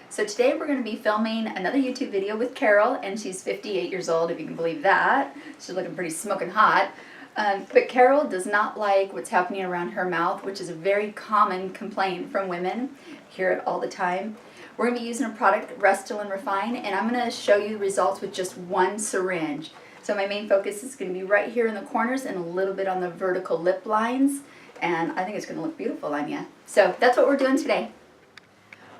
So today we're going to be filming another YouTube video with Carol, and she's 58 years old, if you can believe that. She's looking pretty smoking hot. But Carol does not like what's happening around her mouth, which is a very common complaint from women. Hear it all the time. We're going to be using a product, Restylane Refyne, and I'm going to show you the results with just one syringe. So my main focus is going to be right here in the corners and a little bit on the vertical lip lines, and I think it's going to look beautiful on you. So that's what we're doing today.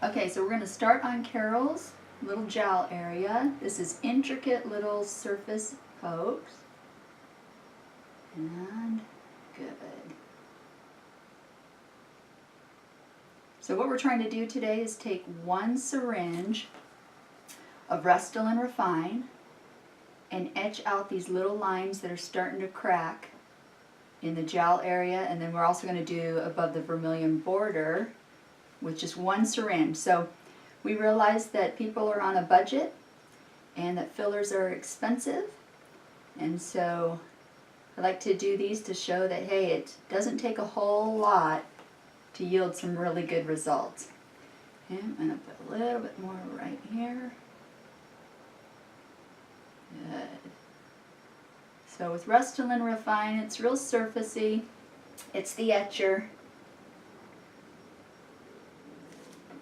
Okay, so we're going to start on Carol's little jowl area. This is intricate little surface pokes. And good. So what we're trying to do today is take one syringe of Restylane Refyne and etch out these little lines that are starting to crack in the jowl area, and then we're also going to do above the vermilion border with just one syringe. So we realize that people are on a budget and that fillers are expensive, and so I like to do these to show that, hey, it doesn't take a whole lot to yield some really good results. Okay, I'm going to put a little bit more right here. Good. So with Restylane Refyne, it's real surfacey. It's the etcher.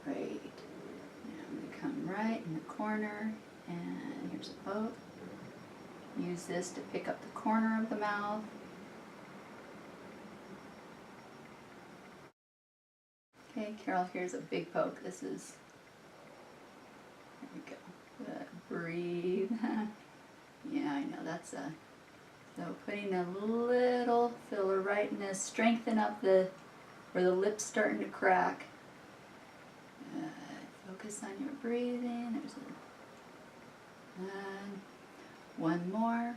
Great. Now I'm going to come right in the corner, and here's a poke. Use this to pick up the corner of the mouth. Okay, Carol, here's a big poke. This is, there we go. Good. Breathe. Yeah, I know, that's a, so putting a little filler right in this, strengthen up the, where the lip's starting to crack. Focus on your breathing. There's a, and one more.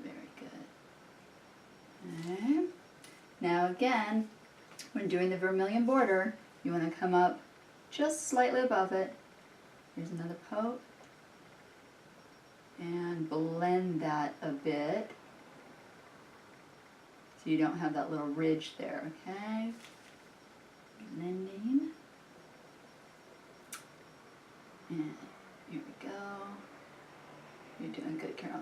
Very good. Okay. Now again, when doing the vermilion border, you want to come up just slightly above it. Here's another poke. And blend that a bit, so you don't have that little ridge there, okay? Blending. And here we go. You're doing good, Carol.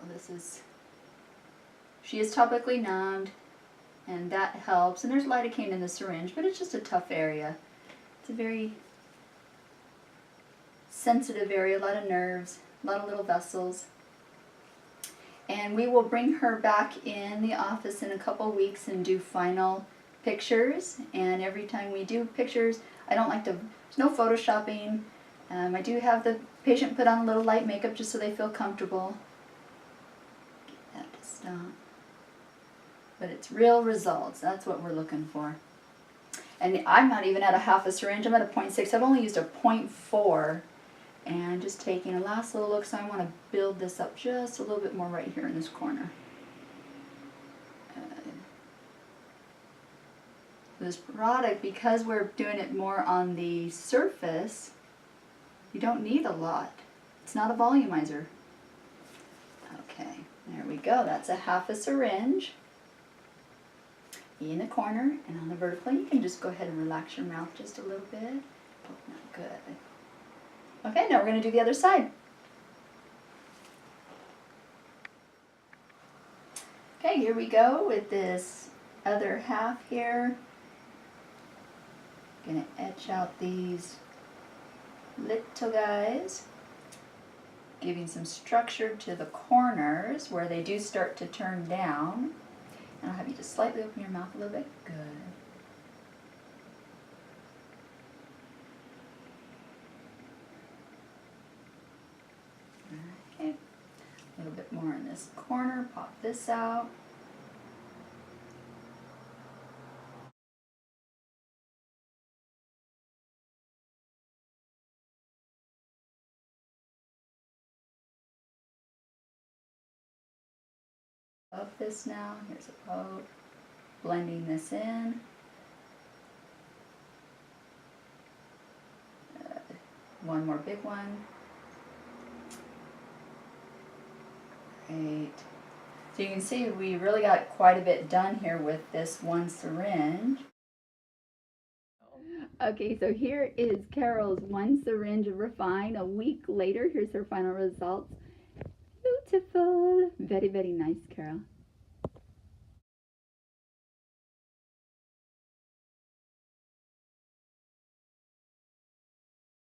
She is topically numbed, and that helps. And there's lidocaine in the syringe, but it's just a tough area. It's a very sensitive area, a lot of nerves, a lot of little vessels. And we will bring her back in the office in a couple weeks and do final pictures. And every time we do pictures, I don't like to, there's no photoshopping. I do have the patient put on a little light makeup just so they feel comfortable. Get that to stop. But it's real results. That's what we're looking for. And I'm not even at a half a syringe. I'm at a 0.6. I've only used a 0.4. And just taking a last little look, so I want to build this up just a little bit more right here in this corner. This product, because we're doing it more on the surface, you don't need a lot. It's not a volumizer. Okay, there we go. That's a half a syringe in the corner, and on the vertical. You can just go ahead and relax your mouth just a little bit. Oh, good. Okay, now we're going to do the other side. Okay, here we go with this other half here. Going to etch out these little guys, giving some structure to the corners where they do start to turn down. And I'll have you just slightly open your mouth a little bit. Good. Okay, a little bit more in this corner, pop this out. Up this now, here's a poke, blending this in. One more big one. Great. So you can see we really got quite a bit done here with this one syringe. Okay, so here is Carol's one syringe of Refyne. A week later, here's her final results. Beautiful. Very, very nice, Carol.